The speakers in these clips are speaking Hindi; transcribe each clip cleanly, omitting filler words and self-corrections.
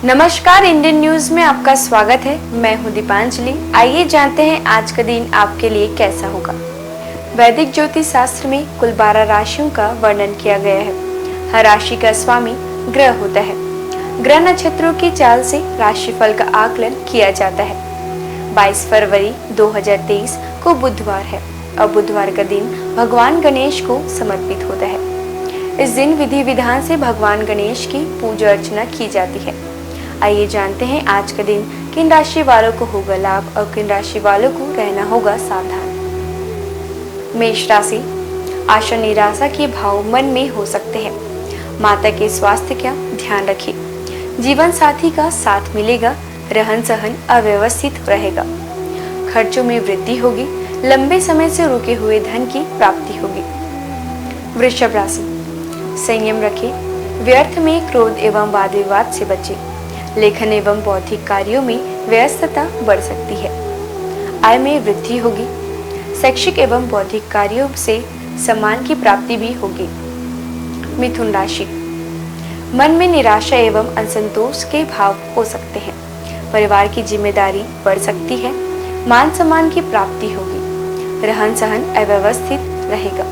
नमस्कार, इंडियन न्यूज में आपका स्वागत है। मैं हूं दीपांजलि। आइए जानते हैं आज का दिन आपके लिए कैसा होगा। वैदिक ज्योतिष शास्त्र में कुल 12 राशियों का वर्णन किया गया है। हर राशि का स्वामी ग्रह होता है। ग्रह नक्षत्रों की चाल से राशिफल का आकलन किया जाता है। 22 फरवरी 2023 को बुधवार है और बुधवार का दिन भगवान गणेश को समर्पित होता है। इस दिन विधि विधान से भगवान गणेश की पूजा अर्चना की जाती है। आइए जानते हैं आज का दिन किन राशि वालों को होगा लाभ और किन राशि वालों को रहना होगा सावधान। मेष राशि, आशा निराशा के भाव मन में हो सकते हैं। माता के स्वास्थ्य का ध्यान रखें। जीवन साथी का साथ मिलेगा। रहन सहन अव्यवस्थित रहेगा। खर्चों में वृद्धि होगी। लंबे समय से रुके हुए धन की प्राप्ति होगी। वृषभ राशि, संयम रखें। व्यर्थ में क्रोध एवं वाद विवाद से बचें। लेखन एवं बौद्धिक कार्यों में व्यस्तता बढ़ सकती है। आय में वृद्धि होगी। शैक्षिक एवं बौद्धिक कार्यों से सम्मान की प्राप्ति भी होगी। मिथुन राशि, मन में निराशा एवं असंतोष के भाव हो सकते हैं। परिवार की जिम्मेदारी बढ़ सकती है। मान सम्मान की प्राप्ति होगी। रहन सहन अव्यवस्थित रहेगा।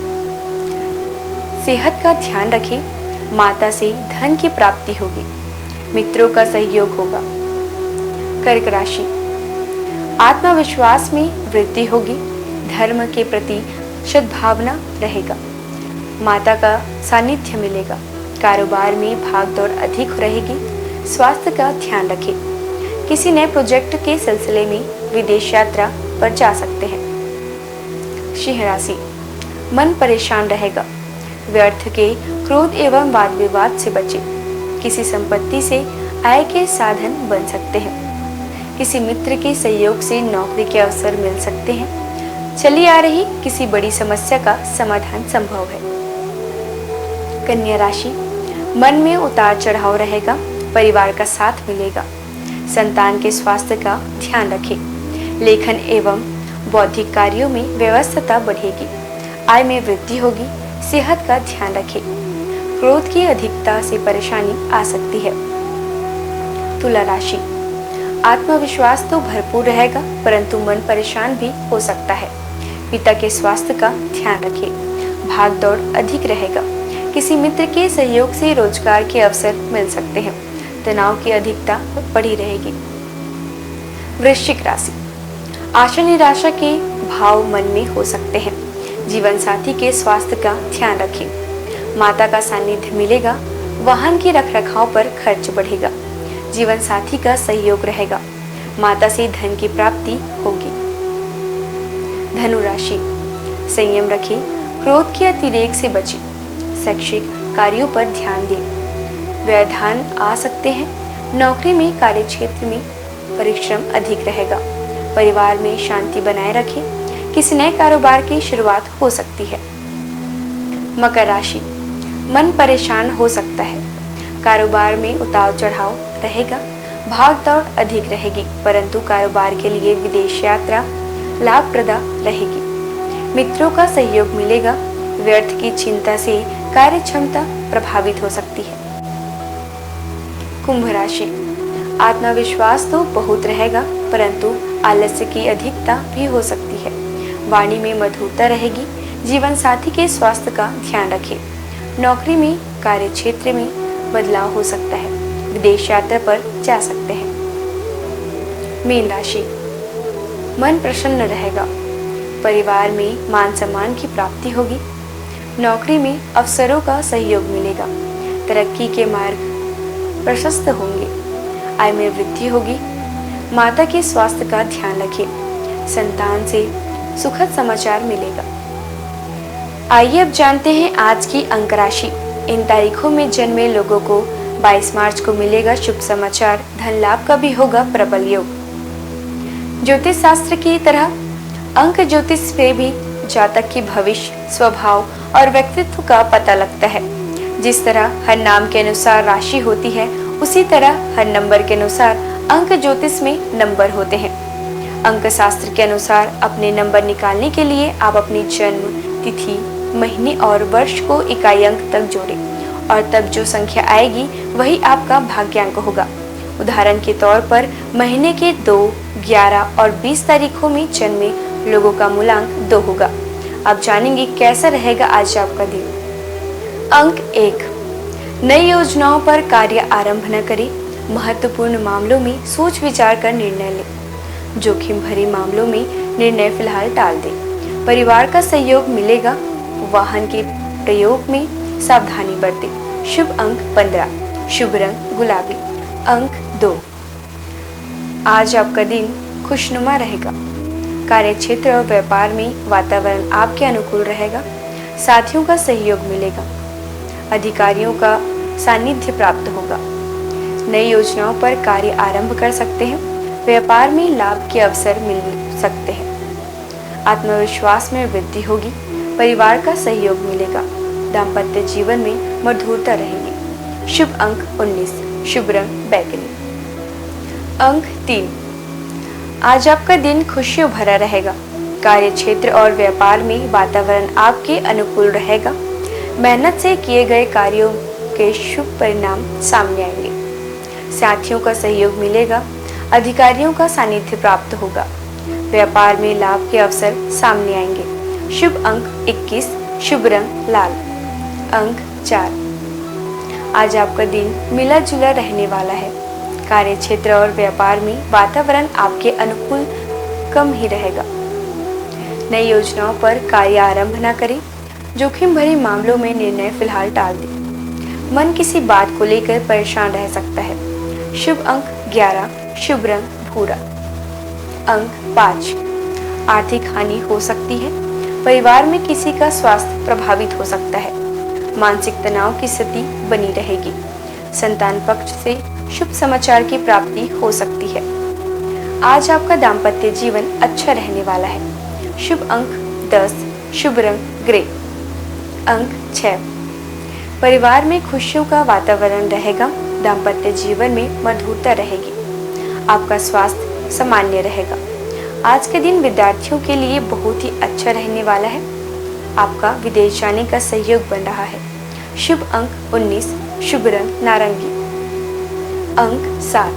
सेहत का ध्यान रखें। माता से धन की प्राप्ति होगी। मित्रों का सहयोग होगा। कर्क राशि, आत्मविश्वास में वृद्धि होगी। धर्म के प्रति सद्भावना रहेगा। माता का सानिध्य मिलेगा। कारोबार में भागदौड़ अधिक रहेगी। स्वास्थ्य का ध्यान रखें। किसी नए प्रोजेक्ट के सिलसिले में विदेश यात्रा पर जा सकते हैं। सिंह राशि, मन परेशान रहेगा। व्यर्थ के क्रोध एवं वाद विवाद से बचें। किसी संपत्ति से आय के साधन बन सकते हैं। किसी मित्र के सहयोग से नौकरी के अवसर मिल सकते हैं। चली आ रही किसी बड़ी समस्या का समाधान संभव है। कन्या राशि, मन में उतार चढ़ाव रहेगा। परिवार का साथ मिलेगा। संतान के स्वास्थ्य का ध्यान रखें। लेखन एवं बौद्धिक कार्यों में व्यस्तता बढ़ेगी। आय में वृद्धि होगी। सेहत का ध्यान रखें। क्रोध की अधिकता से परेशानी आ सकती है। तुला राशि, आत्मविश्वास तो भरपूर रहेगा परंतु मन परेशान भी हो सकता है। पिता के स्वास्थ्य का ध्यान रखें। भागदौड़ अधिक रहेगा। किसी मित्र के सहयोग से रोजगार के अवसर मिल सकते हैं। तनाव की अधिकता बढ़ी रहेगी। वृश्चिक राशि, आशा निराशा के भाव मन में हो सकते हैं। जीवन साथी के स्वास्थ्य का ध्यान रखें। माता का सानिध्य मिलेगा। वाहन की रखरखाव पर खर्च बढ़ेगा। जीवन साथी का सहयोग रहेगा। माता से धन की प्राप्ति होगी। धनु राशि, संयम रखें। क्रोध के अतिरेक से बचें। शैक्षिक कार्यों पर ध्यान दें। व्यवधान आ सकते हैं। नौकरी में कार्यक्षेत्र में परिश्रम अधिक रहेगा। परिवार में शांति बनाए रखें। किसी नए कारोबार की शुरुआत हो सकती है। मकर राशि, मन परेशान हो सकता है। कारोबार में उतार चढ़ाव रहेगा। भागदौड़ अधिक रहेगी परंतु कारोबार के लिए विदेश यात्रा लाभप्रद रहेगी। मित्रों का सहयोग मिलेगा। व्यर्थ की चिंता से कार्य क्षमता प्रभावित हो सकती है। कुंभ राशि, आत्मविश्वास तो बहुत रहेगा परंतु आलस्य की अधिकता भी हो सकती है। वाणी में मधुरता रहेगी। जीवन साथी के स्वास्थ्य का ध्यान रखें। नौकरी में कार्य क्षेत्र में बदलाव हो सकता है। विदेश यात्रा पर जा सकते हैं। मीन राशि, मन प्रसन्न रहेगा। परिवार में मान सम्मान की प्राप्ति होगी। नौकरी में अवसरों का सहयोग मिलेगा। तरक्की के मार्ग प्रशस्त होंगे। आय में वृद्धि होगी। माता के स्वास्थ्य का ध्यान रखें। संतान से सुखद समाचार मिलेगा। आइए अब जानते हैं आज की अंक राशि। इन तारीखों में जन्मे लोगों को 22 मार्च को मिलेगा शुभ समाचार। धन लाभ का भी होगा प्रबल योग। ज्योतिष शास्त्र की तरह अंक ज्योतिष से भी जातक की भविष्य, स्वभाव और व्यक्तित्व का पता लगता है। जिस तरह हर नाम के अनुसार राशि होती है उसी तरह हर नंबर के अनुसार अंक ज्योतिष में नंबर होते हैं। अंक शास्त्र के अनुसार अपने नंबर निकालने के लिए आप अपनी जन्म तिथि, महीने और वर्ष को इकाई अंक तक जोड़ें और तब जो संख्या आएगी वही आपका भाग्यांक होगा। उदाहरण के तौर पर महीने के 2, 11 और 20 तारीखों में जन्मे लोगों का मूलांक 2 होगा। अब जानेंगे कैसा रहेगा आज आपका दिन। अंक 1, नई योजनाओं पर कार्य आरंभ न करें। महत्वपूर्ण मामलों में सोच विचार कर निर्णय लें। जोखिम भरे मामलों में निर्णय फिलहाल टाल दें। परिवार का सहयोग मिलेगा। वाहन के प्रयोग में सावधानी बरतें। शुभ अंक 15, शुभ रंग गुलाबी। अंक 2, आज आपका दिन खुशनुमा रहेगा। कार्य क्षेत्र और व्यापार में वातावरण आपके अनुकूल रहेगा। साथियों का सहयोग मिलेगा। अधिकारियों का सानिध्य प्राप्त होगा। नई योजनाओं पर कार्य आरंभ कर सकते हैं। व्यापार में लाभ के अवसर मिल सकते हैं। आत्मविश्वास में वृद्धि होगी। परिवार का सहयोग मिलेगा। दाम्पत्य जीवन में मधुरता रहेगी। शुभ अंक 19, शुभ रंग बैगनी। अंक 3, आज आपका दिन खुशियों भरा रहेगा। कार्य क्षेत्र और व्यापार में वातावरण आपके अनुकूल रहेगा। मेहनत से किए गए कार्यों के शुभ परिणाम सामने आएंगे। साथियों का सहयोग मिलेगा। अधिकारियों का सानिध्य प्राप्त होगा। व्यापार में लाभ के अवसर सामने आएंगे। शुभ अंक 21, शुभ रंग लाल। अंक 4, आज आपका दिन मिला जुला रहने वाला है। कार्य क्षेत्र और व्यापार में वातावरण आपके अनुकूल कम ही रहेगा। नई योजनाओं पर कार्य आरंभ न करें। जोखिम भरे मामलों में निर्णय फिलहाल टाल दें। मन किसी बात को लेकर परेशान रह सकता है। शुभ अंक 11, शुभ रंग भूरा। अंक 5, आर्थिक हानि हो सकती है। परिवार में किसी का स्वास्थ्य प्रभावित हो सकता है। मानसिक तनाव की स्थिति बनी रहेगी। संतान पक्ष से शुभ समाचार की प्राप्ति हो सकती है। आज आपका दाम्पत्य जीवन अच्छा रहने वाला है। शुभ अंक 10, शुभ रंग ग्रे। अंक 6, परिवार में खुशियों का वातावरण रहेगा। दाम्पत्य जीवन में मधुरता रहेगी। आपका स्वास्थ्य सामान्य रहेगा। आज के दिन विद्यार्थियों के लिए बहुत ही अच्छा रहने वाला है। आपका विदेश जाने का सहयोग बन रहा है। शुभ अंक 19, शुभ रंग नारंगी। अंक 7,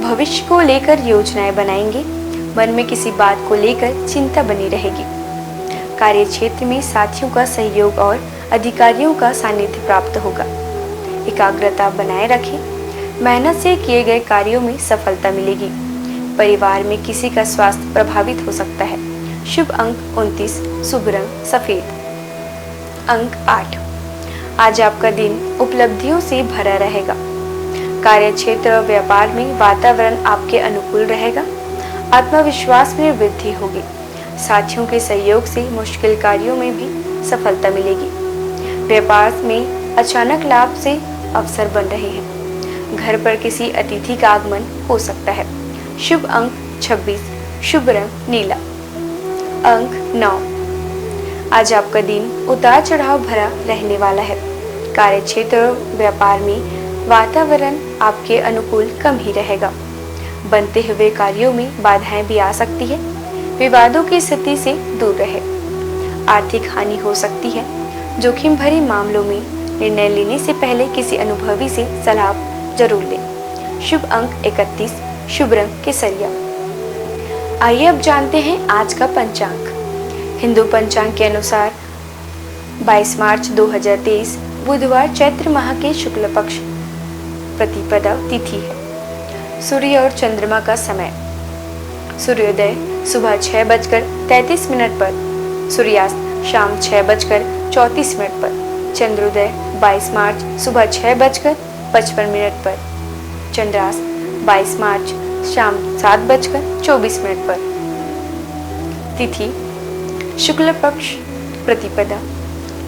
भविष्य को लेकर योजनाएं बनाएंगे। मन में किसी बात को लेकर चिंता बनी रहेगी। कार्य क्षेत्र में साथियों का सहयोग और अधिकारियों का सानिध्य प्राप्त होगा। एकाग्रता बनाए रखें। मेहनत से किए गए कार्यों में सफलता मिलेगी। परिवार में किसी का स्वास्थ्य प्रभावित हो सकता है। शुभ अंक 29, शुभ रंग सफेद। अंक 8, आज आपका दिन उपलब्धियों से भरा रहेगा। कार्य क्षेत्र और व्यापार में वातावरण आपके अनुकूल रहेगा। आत्मविश्वास में वृद्धि होगी। साथियों के सहयोग से मुश्किल कार्यों में भी सफलता मिलेगी। व्यापार में अचानक लाभ से अवसर बन रहे हैं। घर पर किसी अतिथि का आगमन हो सकता है। शुभ अंक 26, शुभ रंग नीला। अंक 9, आज आपका दिन उतार चढ़ाव भरा रहने वाला है। कार्य क्षेत्र और व्यापार में वातावरण आपके अनुकूल कम ही रहेगा। बनते हुए कार्यों में बाधाएं भी आ सकती है। विवादों की स्थिति से दूर रहे। आर्थिक हानि हो सकती है। जोखिम भरे मामलों में निर्णय लेने से पहले किसी अनुभवी से सलाह जरूर लें। शुभ अंक 31, शुभ रंग केसरिया। आइए अब जानते हैं आज का पंचांग। हिंदू पंचांग के अनुसार 22 मार्च 2023 बुधवार चैत्र माह के शुक्ल पक्ष प्रतिपदा तिथि है। सूर्य और चंद्रमा का समय, सूर्योदय सुबह 6:33 पर, सूर्यास्त शाम 6:34 पर, चंद्रोदय 22 मार्च सुबह 6:55 पर, चंद्रास्त 22 मार्च शाम 7:24 पर। तिथि शुक्ल पक्ष प्रतिपदा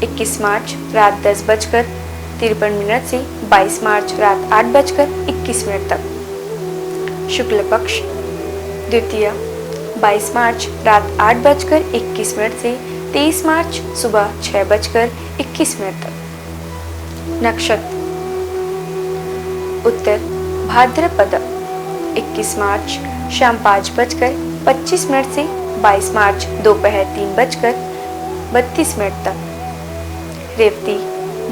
21 मार्च रात 10:53 से 22 मार्च रात 8:21 तक। शुक्ल पक्ष द्वितीय 22 मार्च रात 8:21 से 23 मार्च सुबह 6:21 तक। नक्षत्र उत्तर भाद्रपद 21 मार्च शाम 5:25 से 22 मार्च दोपहर 3:32 तक। रेवती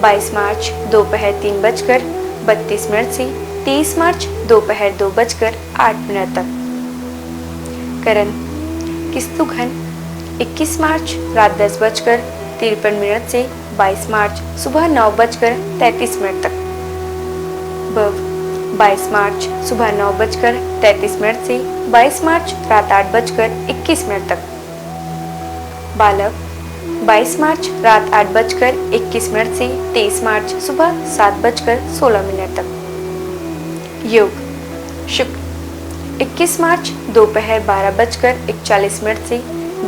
22 मार्च दोपहर 3:32 से 23 मार्च दोपहर 2:08 तक। करण किस्तुघन 21 मार्च रात 10:53 से 22 मार्च सुबह 9:33 तक। बव 22 मार्च सुबह 9:33 से 22 मार्च रात 8:21 तक। बालव 22 मार्च रात 8:21 से 23 मार्च सुबह 7:16 तक। योग शुक्र 21 मार्च दोपहर 12:41 से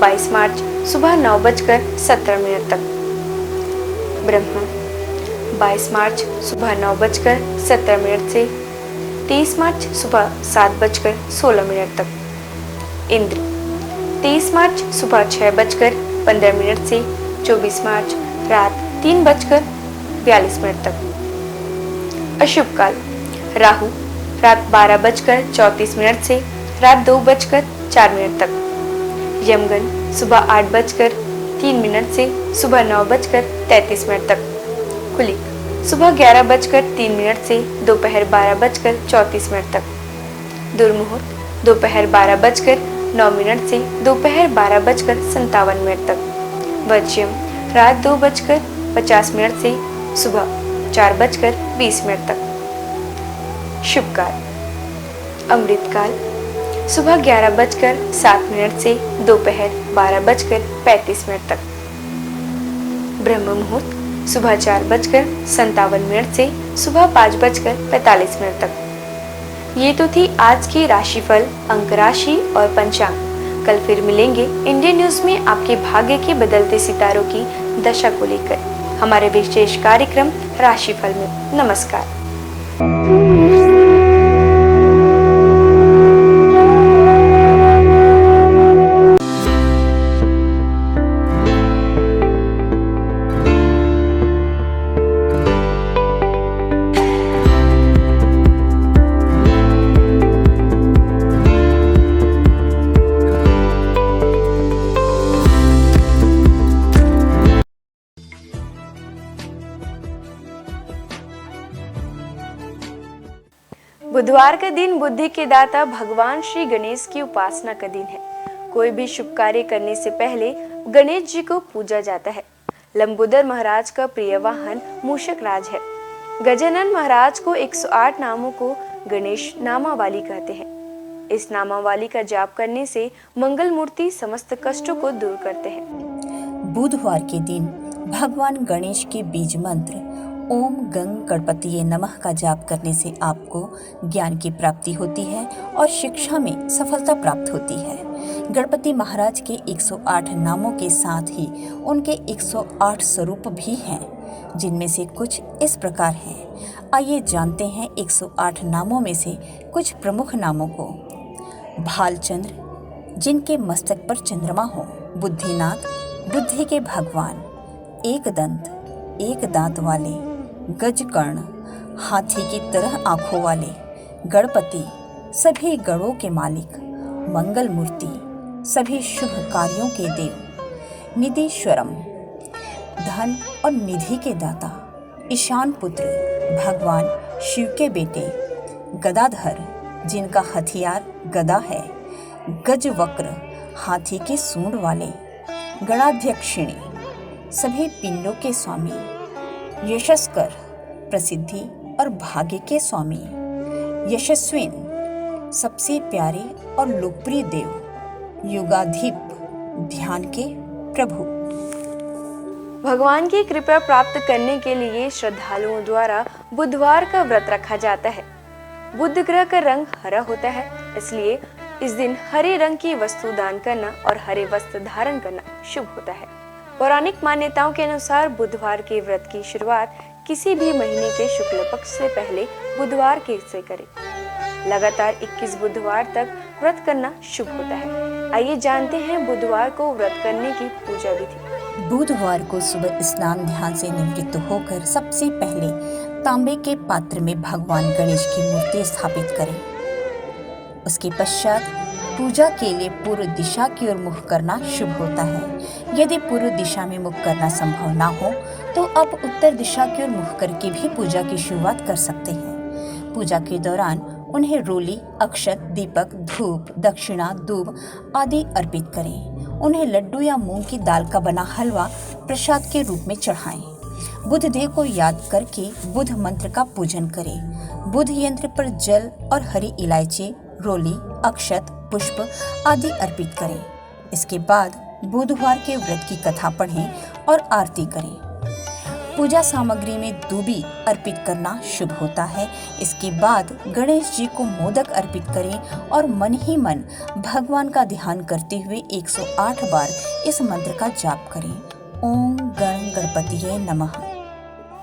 22 मार्च सुबह 9:17 तक। ब्रह्म 22 मार्च सुबह 9:17 से 23 मार्च सुबह 7:16 तक। इंद्र 23 मार्च सुबह 6:15 से 24 मार्च रात 3:42 तक। अशुभ काल राहु रात 12:34 से रात 2:04 तक। यमगन सुबह 8:03 से सुबह 9:33 तक। कुलिक सुबह 11:03 से दोपहर 12:34 तक। दुर्मुहूर्त दोपहर 12:09 से दोपहर 12:57 तक। वज्यम रात 2:50 से सुबह 4:20 तक। शुभ काल अमृतकाल सुबह 11:07 से दोपहर 12:35 तक। ब्रह्म मुहूर्त सुबह 4:57 से सुबह 5:45 तक। ये तो थी आज की राशिफल, अंक राशि और पंचांग। कल फिर मिलेंगे इंडियन न्यूज में आपके भाग्य के बदलते सितारों की दशा को लेकर हमारे विशेष कार्यक्रम राशिफल में। नमस्कार। बुधवार का दिन बुद्धि के दाता भगवान श्री गणेश की उपासना का दिन है। कोई भी शुभ कार्य करने से पहले गणेश जी को पूजा जाता है। लंबोदर महाराज का प्रिय वाहन मूषक राज है। गजानन महाराज को 108 नामों को गणेश नामावली कहते हैं। इस नामावली का जाप करने से मंगल मूर्ति समस्त कष्टों को दूर करते हैं। बुधवार के दिन भगवान गणेश के बीज मंत्र ओम गंग गणपतिये नमः का जाप करने से आपको ज्ञान की प्राप्ति होती है और शिक्षा में सफलता प्राप्त होती है। गणपति महाराज के 108 नामों के साथ ही उनके 108 स्वरूप भी हैं, जिनमें से कुछ इस प्रकार हैं। आइए जानते हैं 108 नामों में से कुछ प्रमुख नामों को। भालचंद्र, जिनके मस्तक पर चंद्रमा हो। बुद्धिनाथ, बुद्धि के भगवान। एक दंत, एक दांत वाले। गजकर्ण, हाथी की तरह आंखों वाले। गणपति, सभी गणों के मालिक। मंगल मूर्ति, सभी शुभ कार्यों के देव। निधिश्वरम, धन और निधि के दाता। ईशान पुत्र, भगवान शिव के बेटे। गदाधर, जिनका हथियार गदा है। गजवक्र, हाथी के सूंड वाले। गणाध्यक्षिणी, सभी पिंडों के स्वामी। यशस्कर, प्रसिद्धि और भाग्य के स्वामी। यशस्विन, सबसे प्यारे और लोकप्रिय देव। युगाधिप, ध्यान के प्रभु। भगवान की कृपा प्राप्त करने के लिए श्रद्धालुओं द्वारा बुधवार का व्रत रखा जाता है। बुध ग्रह का रंग हरा होता है, इसलिए इस दिन हरे रंग की वस्तु दान करना और हरे वस्त्र धारण करना शुभ होता है। पौराणिक मान्यताओं के अनुसार बुधवार के व्रत की शुरुआत किसी भी महीने के शुक्ल पक्ष से पहले बुधवार के से करें। लगातार 21 बुधवार तक व्रत करना शुभ होता है। आइए जानते हैं बुधवार को व्रत करने की पूजा विधि। बुधवार को सुबह स्नान ध्यान से निवृत्त होकर सबसे पहले तांबे के पात्र में भगवान गणेश की मूर्ति स्थापित करें। उसके पश्चात पूजा के लिए पूर्व दिशा की ओर मुख करना शुभ होता है। यदि पूर्व दिशा में मुख करना संभव ना हो तो आप उत्तर दिशा की ओर मुख करके भी पूजा की शुरुआत कर सकते हैं। पूजा के दौरान उन्हें रोली, अक्षत, दीपक, धूप, दक्षिणा, दूब आदि अर्पित करें। उन्हें लड्डू या मूंग की दाल का बना हलवा प्रसाद के रूप में चढ़ाएं। बुध देव को याद करके बुध मंत्र का पूजन करें। बुध यंत्र पर जल और हरी इलायची, रोली, अक्षत, पुष्प आदि अर्पित करें। इसके बाद बुधवार के व्रत की कथा पढ़ें और आरती करें। पूजा सामग्री में दूबी अर्पित करना शुभ होता है। इसके बाद गणेश जी को मोदक अर्पित करें और मन ही मन भगवान का ध्यान करते हुए 108 बार इस मंत्र का जाप करें। ओम गण गणपतिये नमः।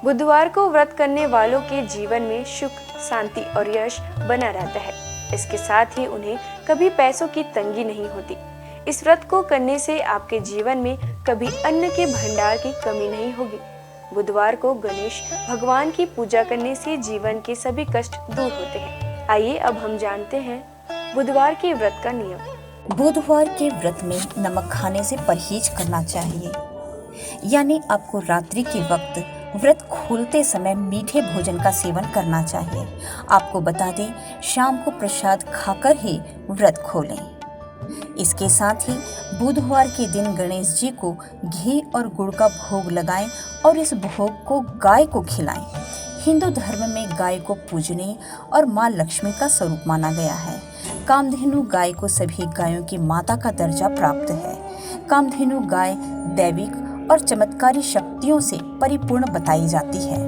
बुधवार को व्रत करने वालों के जीवन में सुख, शांति और यश बना रहता है। इसके साथ ही उन्हें कभी पैसों की तंगी नहीं होती। इस व्रत को करने से आपके जीवन में कभी अन्न के भंडार की कमी नहीं होगी। बुधवार को गणेश भगवान की पूजा करने से जीवन के सभी कष्ट दूर होते हैं। आइए अब हम जानते हैं बुधवार के व्रत का नियम। बुधवार के व्रत में नमक खाने से परहेज करना चाहिए, यानी आपको रात्रि के वक्त व्रत खोलते समय मीठे भोजन का सेवन करना चाहिए। आपको बता दें, शाम को प्रसाद खाकर ही व्रत खोलें। इसके साथ ही बुधवार के दिन गणेश जी को घी और गुड़ का भोग लगाएं और इस भोग को गाय को खिलाएं। हिंदू धर्म में गाय को पूजनीय और मां लक्ष्मी का स्वरूप माना गया है। कामधेनु गाय को सभी गायों की माता का दर्जा प्राप्त है। कामधेनु गाय दैविक और चमत्कारी शक्तियों से परिपूर्ण बताई जाती है।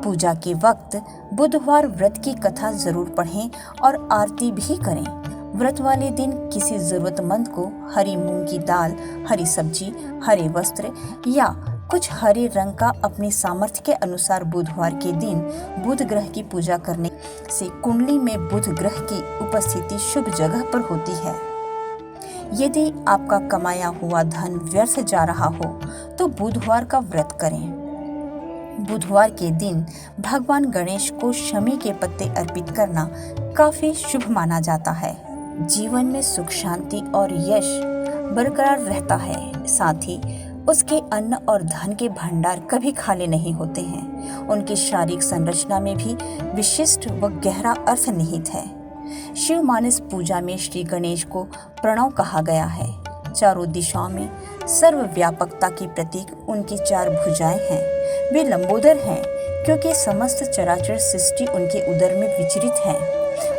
पूजा के वक्त बुधवार व्रत की कथा जरूर पढ़ें और आरती भी करें। व्रत वाले दिन किसी जरूरतमंद को हरी मूंग की दाल, हरी सब्जी, हरे वस्त्र या कुछ हरे रंग का अपने सामर्थ्य के अनुसार बुधवार के दिन बुध ग्रह की पूजा करने से कुंडली में बुध ग्रह की उपस्थिति शुभ जगह पर होती है। यदि आपका कमाया हुआ धन व्यर्थ जा रहा हो तो बुधवार का व्रत करें। बुधवार के दिन भगवान गणेश को शमी के पत्ते अर्पित करना काफी शुभ माना जाता है। जीवन में सुख, शांति और यश बरकरार रहता है। साथ ही उसके अन्न और धन के भंडार कभी खाली नहीं होते हैं। उनकी शारीरिक संरचना में भी विशिष्ट व गहरा अर्थ निहित है। शिव मानस पूजा में श्री गणेश को प्रणव कहा गया है। चारों दिशाओं में सर्वव्यापकता की प्रतीक उनकी 4 भुजाएं हैं। वे लंबोदर हैं क्योंकि समस्त चराचर सृष्टि उनके उदर में विचरित है।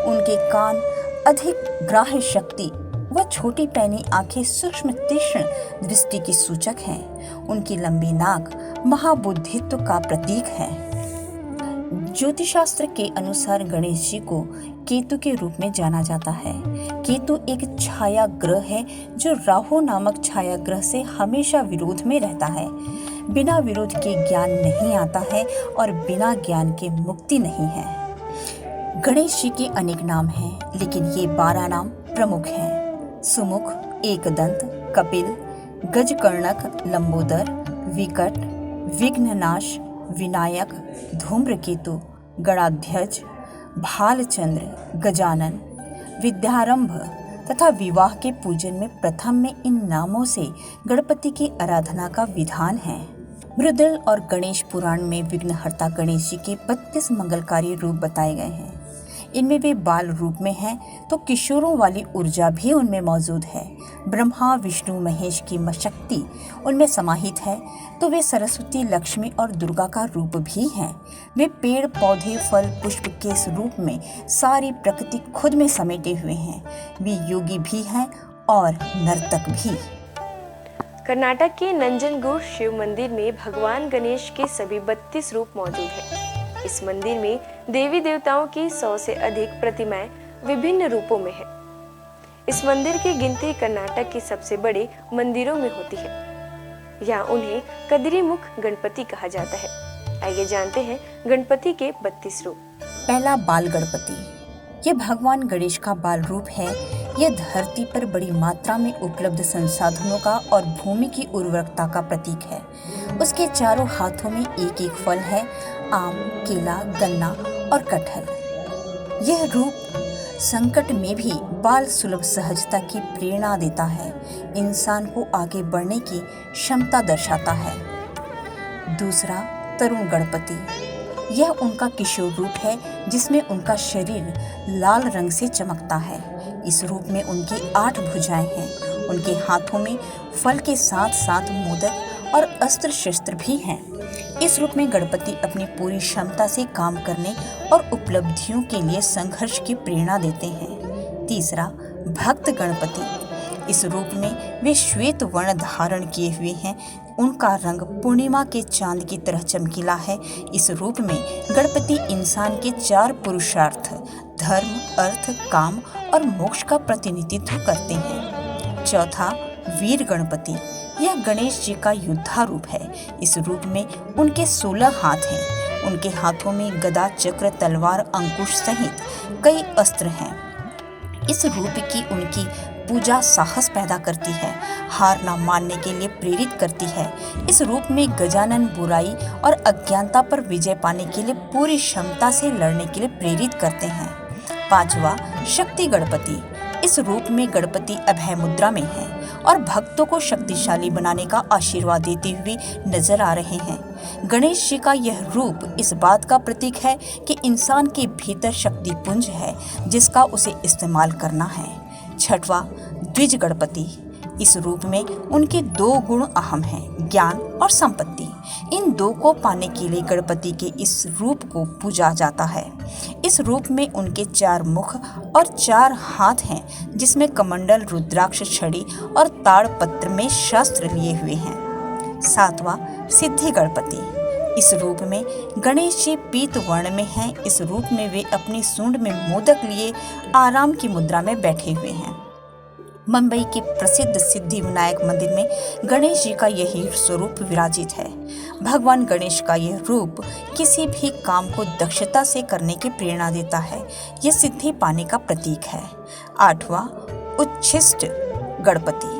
उनके कान अधिक ग्राह्य शक्ति व छोटी पैनी आंखें सूक्ष्म तीक्ष्ण दृष्टि की सूचक हैं। उनकी लंबी नाक महाबुद्धित्व का प्रतीक है। ज्योतिषशास्त्र के अनुसार गणेश जी को केतु के रूप में जाना जाता है। केतु एक छाया ग्रह है जो राहु नामक छाया ग्रह से हमेशा विरोध में रहता है। बिना विरोध के ज्ञान नहीं आता है और बिना ज्ञान के मुक्ति नहीं है। गणेश जी के अनेक नाम हैं, लेकिन ये 12 नाम प्रमुख हैं। सुमुख, एकदंत, कपिल, गजकर्णक, लंबोदर, विकट, विघ्ननाश, विनायक, धूम्रकेतु, गणाध्यक्ष, भालचंद्र, गजानन, विद्यारंभ तथा विवाह के पूजन में प्रथम में इन नामों से गणपति की आराधना का विधान है। मृदल और गणेश पुराण में विघ्नहर्ता गणेश जी के 32 मंगलकारी रूप बताए गए हैं। इनमें वे बाल रूप में हैं तो किशोरों वाली ऊर्जा भी उनमें मौजूद है। ब्रह्मा, विष्णु, महेश की शक्ति उनमें समाहित है तो वे सरस्वती, लक्ष्मी और दुर्गा का रूप भी हैं। वे पेड़, पौधे, फल, पुष्प के रूप में सारी प्रकृति खुद में समेटे हुए हैं। वे योगी भी हैं और नर्तक भी। कर्नाटक के नंजनगूड शिव मंदिर में भगवान गणेश के सभी 32 रूप मौजूद हैं। इस मंदिर में देवी देवताओं की 100 से अधिक प्रतिमाएं विभिन्न रूपों में है। इस मंदिर की गिनती कर्नाटक के सबसे बड़े मंदिरों में होती है। यहाँ उन्हें कदिरीमुख गणपति कहा जाता है। आइए जानते हैं गणपति के 32 रूप। पहला, बाल गणपति। ये भगवान गणेश का बाल रूप है। यह धरती पर बड़ी मात्रा में उपलब्ध संसाधनों का और भूमि की उर्वरकता का प्रतीक है। उसके चारों हाथों में एक एक फल है, आम, केला, गन्ना और कटहल। यह रूप संकट में भी बाल सुलभ सहजता की प्रेरणा देता है। इंसान को आगे बढ़ने की क्षमता दर्शाता है। दूसरा, तरुण गणपति। यह उनका किशोर रूप है जिसमें उनका शरीर लाल रंग से चमकता है। इस रूप में उनकी 8 भुजाएं हैं। उनके हाथों में फल के साथ साथ मोदक और अस्त्र शस्त्र भी हैं। इस रूप में गणपति अपनी पूरी क्षमता से काम करने और उपलब्धियों के लिए संघर्ष की प्रेरणा देते हैं। तीसरा, भक्त गणपति। इस रूप में वे श्वेत वर्ण धारण किए हुए हैं। उनका रंग पूर्णिमा के चांद की तरह चमकीला है। इस रूप में गणपति इंसान के 4 पुरुषार्थ धर्म, अर्थ, काम और मोक्ष का प्रतिनिधित्व करते हैं। चौथा, वीर गणपति। यह गणेश जी का योद्धा रूप है। इस रूप में उनके 16 हाथ हैं। उनके हाथों में गदा, चक्र, तलवार, अंकुश सहित कई अस्त्र हैं। इस रूप की उनकी पूजा साहस पैदा करती है, हार न मानने के लिए प्रेरित करती है। इस रूप में गजानन बुराई और अज्ञानता पर विजय पाने के लिए पूरी क्षमता से लड़ने के लिए प्रेरित करते हैं। पांचवा, शक्ति गणपति। इस रूप में गणपति अभय मुद्रा में है और भक्तों को शक्तिशाली बनाने का आशीर्वाद देते हुए नजर आ रहे हैं। गणेश जी का यह रूप इस बात का प्रतीक है कि इंसान के भीतर शक्ति पुंज है जिसका उसे इस्तेमाल करना है। छठवा, द्विज गणपति। इस रूप में उनके 2 गुण अहम हैं, ज्ञान और संपत्ति। इन 2 को पाने के लिए गणपति के इस रूप को पूजा जाता है। इस रूप में उनके 4 मुख और 4 हाथ हैं जिसमें कमंडल, रुद्राक्ष, छड़ी और ताड़पत्र में शस्त्र लिए हुए हैं। सातवां, सिद्धि गणपति। इस रूप में गणेश जी पीत वर्ण में हैं। इस रूप में वे अपनी सूंड में मोदक लिए आराम की मुद्रा में बैठे हुए हैं। मुंबई के प्रसिद्ध सिद्धि विनायक मंदिर में गणेश जी का यही स्वरूप विराजित है। भगवान गणेश का यह रूप किसी भी काम को दक्षता से करने की प्रेरणा देता है। यह सिद्धि पाने का प्रतीक है। आठवां, उच्छिष्ट गणपति।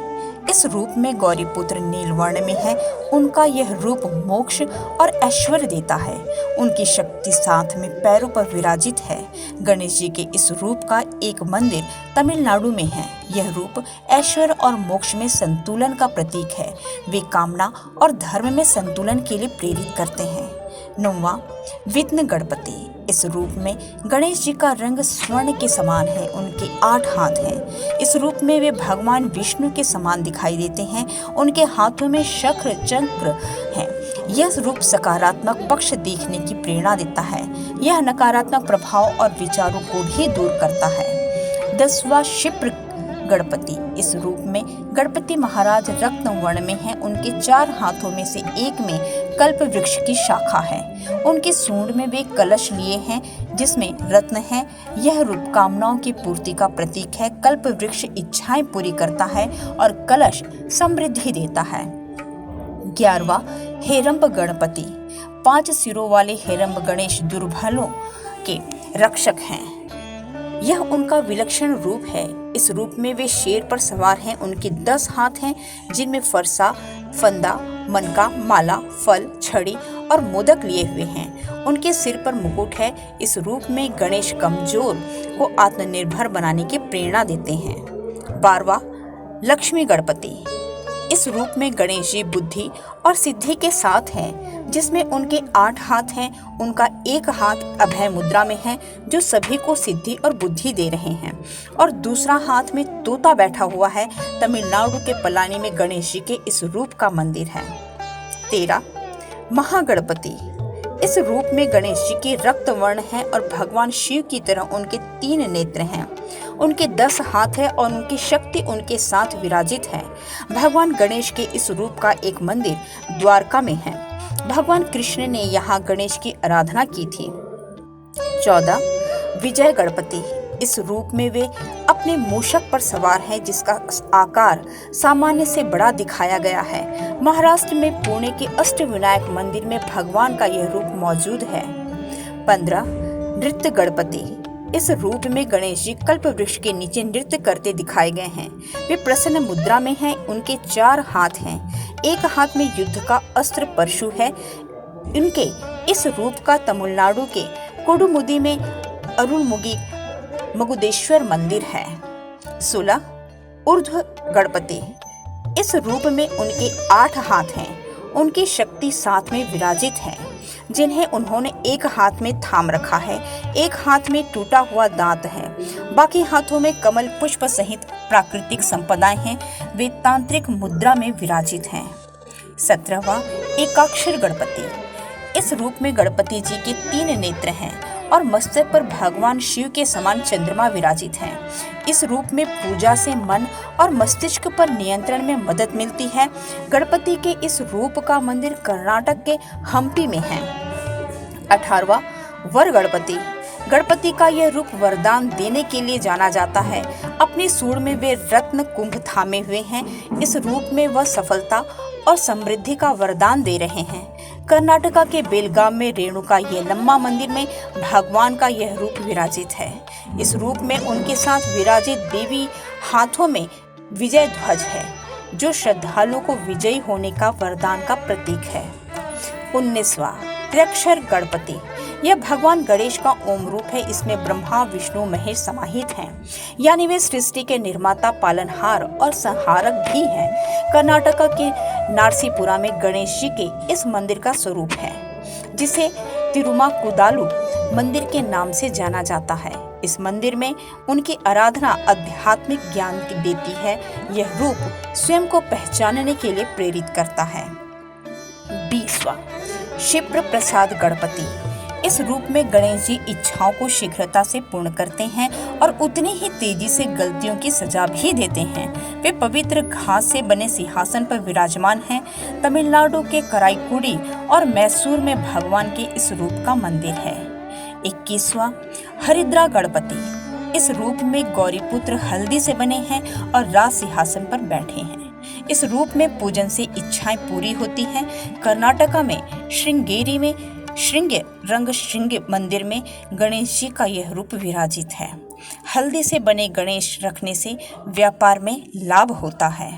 इस रूप में गौरी पुत्र नीलवर्ण में है। उनका यह रूप मोक्ष और ऐश्वर्य देता है। उनकी शक्ति साथ में पैरों पर विराजित है। गणेश जी के इस रूप का एक मंदिर तमिलनाडु में है। यह रूप ऐश्वर्य और मोक्ष में संतुलन का प्रतीक है। वे कामना और धर्म में संतुलन के लिए प्रेरित करते हैं। 9वां, विघ्न गणपति। इस रूप में गणेश जी का रंग स्वर्ण के समान है। उनके 8 हाथ हैं। इस रूप में वे भगवान विष्णु के समान दिखाई देते हैं। उनके हाथों में शक्र चक्र है। यह रूप सकारात्मक पक्ष देखने की प्रेरणा देता है। यह नकारात्मक प्रभाव और विचारों को भी दूर करता है। 10वां, क्षिप्र गणपति। इस रूप में गणपति महाराज रत्न वर्ण में हैं। उनके 4 हाथों में से एक में कल्प वृक्ष की शाखा है। उनकी सूंड में वे कलश लिए हैं जिसमें रत्न है। यह रूप कामनाओं की पूर्ति का प्रतीक है। कल्प वृक्ष इच्छाएं पूरी करता है और कलश समृद्धि देता है। 11वां, हेरंब गणपति। 5 सिरों वाले हेरंब गणेश दुर्बलों के रक्षक हैं। यह उनका विलक्षण रूप है। इस रूप में वे शेर पर सवार हैं। उनके 10 हाथ हैं जिनमें फरसा, फंदा, मनका, माला, फल, छड़ी और मोदक लिए हुए हैं। उनके सिर पर मुकुट है। इस रूप में गणेश कमजोर को आत्मनिर्भर बनाने की प्रेरणा देते हैं। 12वां, लक्ष्मी गणपति। इस रूप में गणेश जी बुद्धि और सिद्धि के साथ हैं जिसमें उनके 8 हाथ हैं। उनका एक हाथ अभय मुद्रा में है जो सभी को सिद्धि और बुद्धि दे रहे हैं और दूसरा हाथ में तोता बैठा हुआ है। तमिलनाडु के पलानी में गणेश जी के इस रूप का मंदिर है। 13, महागणपति। इस रूप में गणेश जी के रक्त वर्ण है और भगवान शिव की तरह उनके 3 नेत्र हैं। उनके 10 हाथ है और उनकी शक्ति उनके साथ विराजित है। भगवान गणेश के इस रूप का एक मंदिर द्वारका में है। भगवान कृष्ण ने यहाँ गणेश की आराधना की थी। 14, विजय गणपति। इस रूप में वे अपने मूषक पर सवार हैं जिसका आकार सामान्य से बड़ा दिखाया गया है। महाराष्ट्र में पुणे के अष्टविनायक मंदिर में भगवान का यह रूप मौजूद है। 15, नृत्य गणपति। इस रूप में गणेश जी कल्प वृक्ष के नीचे नृत्य करते दिखाए गए हैं। वे प्रसन्न मुद्रा में हैं। उनके 4 हाथ हैं। एक हाथ में युद्ध का अस्त्र परशु है। इनके इस रूप का तमिलनाडु के कोडुमुदी में अरुणमुगी मगुदेश्वर मंदिर है। 16, ऊर्ध्व गणपति। इस रूप में उनके 8 हाथ हैं। उनकी शक्ति साथ में विराजित है। जिन्हें उन्होंने एक हाथ में थाम रखा है, एक हाथ में टूटा हुआ दांत है, बाकी हाथों में कमल पुष्प सहित प्राकृतिक संपदाएं हैं। वे तांत्रिक मुद्रा में विराजित हैं। 17वां एकाक्षर गणपति। इस रूप में गणपति जी के 3 नेत्र हैं और मस्तक पर भगवान शिव के समान चंद्रमा विराजित हैं। इस रूप में पूजा से मन और मस्तिष्क पर नियंत्रण में मदद मिलती है। गणपति के इस रूप का मंदिर कर्नाटक के हम्पी में है। 18वां वर गणपति। गणपति का यह रूप वरदान देने के लिए जाना जाता है। अपनी सूंड में वे रत्न कुंभ थामे हुए हैं। इस रूप में वह सफलता और समृद्धि का वरदान दे रहे हैं। कर्नाटका के बेलगाम में रेणुका यल्लम्मा मंदिर में भगवान का यह रूप विराजित है। इस रूप में उनके साथ विराजित देवी हाथों में विजय ध्वज है, जो श्रद्धालुओं को विजयी होने का वरदान का प्रतीक है। 19वां त्र्यक्षर गणपति। यह भगवान गणेश का ओम रूप है। इसमें ब्रह्मा विष्णु महेश समाहित हैं, यानी वे सृष्टि के निर्माता, पालनहार और संहारक भी हैं। कर्नाटका के नारसीपुरा में गणेश जी के इस मंदिर का स्वरूप है, जिसे तिरुमाकुदालु मंदिर के नाम से जाना जाता है। इस मंदिर में उनकी आराधना आध्यात्मिक ज्ञान देती है। यह रूप स्वयं को पहचानने के लिए प्रेरित करता है। 20वां क्षिप्र प्रसाद गणपति। इस रूप में गणेश जी इच्छाओं को शीघ्रता से पूर्ण करते हैं और उतनी ही तेजी से गलतियों की सजा भी देते हैं। वे पवित्र घास से बने सिंहासन पर विराजमान हैं। तमिलनाडु के कराईकुड़ी और मैसूर में भगवान के इस रूप का मंदिर है। 21वां हरिद्रा गणपति। इस रूप में गौरीपुत्र हल्दी से बने हैं और राज सिंहासन पर बैठे हैं। इस रूप में पूजन से इच्छाएं पूरी होती हैं। कर्नाटका में श्रृंगेरी में श्रृंग रंगश्रृंग मंदिर में गणेश जी का यह रूप विराजित है। हल्दी से बने गणेश रखने से व्यापार में लाभ होता है।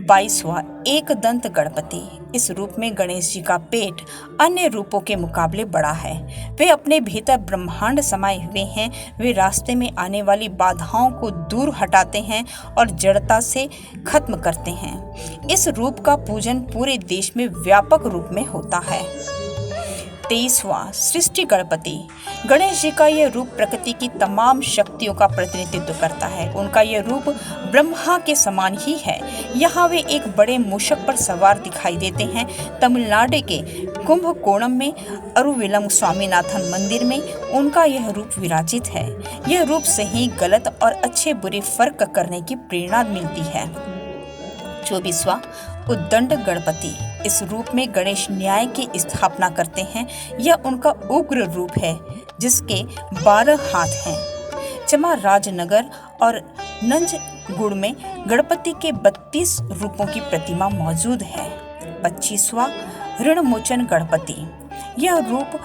22वां एक दंत गणपति। इस रूप में गणेश जी का पेट अन्य रूपों के मुकाबले बड़ा है। वे अपने भीतर ब्रह्मांड समाये हुए हैं। वे रास्ते में आने वाली बाधाओं को दूर हटाते हैं और जड़ता से खत्म करते हैं। इस रूप का पूजन पूरे देश में व्यापक रूप में होता है। 23वां सृष्टि गणपति। गणेश जी का यह रूप प्रकृति की तमाम शक्तियों का प्रतिनिधित्व करता है। उनका यह रूप ब्रह्मा के समान ही है। यहाँ वे एक बड़े मूषक पर सवार दिखाई देते हैं। तमिलनाडु के कुंभकोणम में अरुविलम स्वामीनाथन मंदिर में उनका यह रूप विराजित है। यह रूप सही गलत और अच्छे बुरे फर्क करने की प्रेरणा मिलती है। 24वां उद्दंड गणपति। इस रूप में गणेश न्याय की स्थापना करते हैं। यह उनका उग्र रूप है, जिसके 12 हाथ हैं। चामराजनगर और नंजगुड़ में गणपति के 32 रूपों की प्रतिमा मौजूद है। 25वां ऋणमोचन गणपति। यह रूप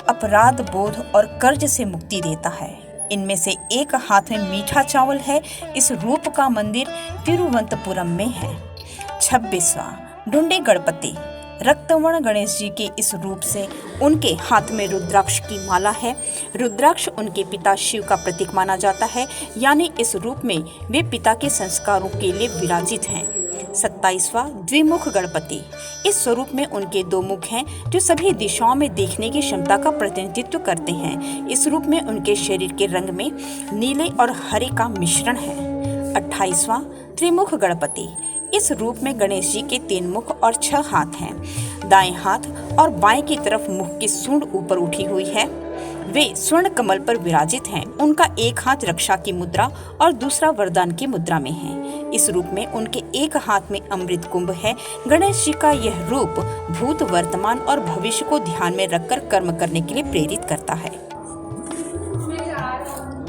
अपराध बोध और कर्ज से मुक्ति देता है। इनमें से एक हाथ में मीठा चावल है। इस रूप का मंदिर तिरुवनंतपुरम में है। 26वां ढूंढे गणपति। रक्तवर्ण गणेश जी के इस रूप से उनके हाथ में रुद्राक्ष की माला है। रुद्राक्ष उनके पिता शिव का प्रतीक माना जाता है, यानी इस रूप में वे पिता के संस्कारों के लिए विराजित हैं। 27वां द्विमुख गणपति। इस स्वरूप में उनके 2 मुख हैं, जो सभी दिशाओं में देखने की क्षमता का प्रतिनिधित्व करते हैं। इस रूप में उनके शरीर के रंग में नीले और हरे का मिश्रण है। 28वां त्रिमुख गणपति। इस रूप में गणेश जी के 3 मुख और 6 हाथ हैं। दाएं हाथ और बाएं की तरफ मुख की सूंड ऊपर उठी हुई है। वे स्वर्ण कमल पर विराजित हैं। उनका एक हाथ रक्षा की मुद्रा और दूसरा वरदान की मुद्रा में है। इस रूप में उनके एक हाथ में अमृत कुंभ है। गणेश जी का यह रूप भूत, वर्तमान और भविष्य को ध्यान में रखकर कर्म करने के लिए प्रेरित करता है।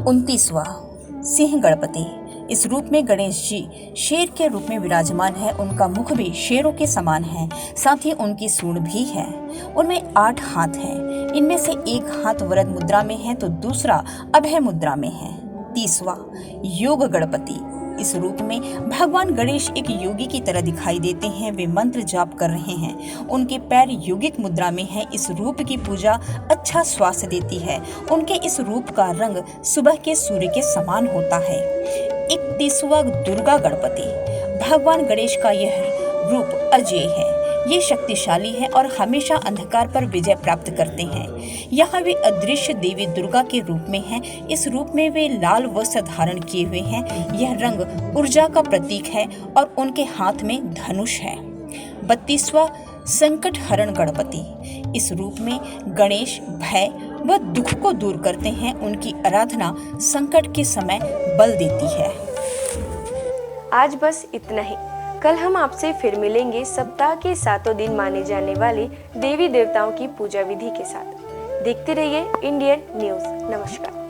29वां सिंह गणपति। इस रूप में गणेश जी शेर के रूप में विराजमान है। उनका मुख भी शेरों के समान है, साथ ही उनकी सूंड भी है। उनमें 8 हाथ हैं। इनमें से एक हाथ वरद मुद्रा में है तो दूसरा अभय मुद्रा में है। 30वां योग गणपति। इस रूप में भगवान गणेश एक योगी की तरह दिखाई देते हैं। वे मंत्र जाप कर रहे हैं। उनके पैर योगिक मुद्रा में हैं। इस रूप की पूजा अच्छा स्वास्थ्य देती है। उनके इस रूप का रंग सुबह के सूर्य के समान होता है। 31वां दुर्गा गणपति। भगवान गणेश का यह रूप अजेय है। ये शक्तिशाली हैं और हमेशा अंधकार पर विजय प्राप्त करते हैं। यहाँ वे अदृश्य देवी दुर्गा के रूप में हैं। इस रूप में वे लाल वस्त्र धारण किए हुए हैं। यह रंग ऊर्जा का प्रतीक है और उनके हाथ में धनुष है। 32वां संकट हरण गणपति। इस रूप में गणेश भय व दुख को दूर करते हैं। उनकी आराधना संकट के समय बल देती है। आज बस इतना ही। कल हम आपसे फिर मिलेंगे सप्ताह के 7 दिन माने जाने वाले देवी देवताओं की पूजा विधि के साथ। देखते रहिए इंडियन न्यूज़। नमस्कार।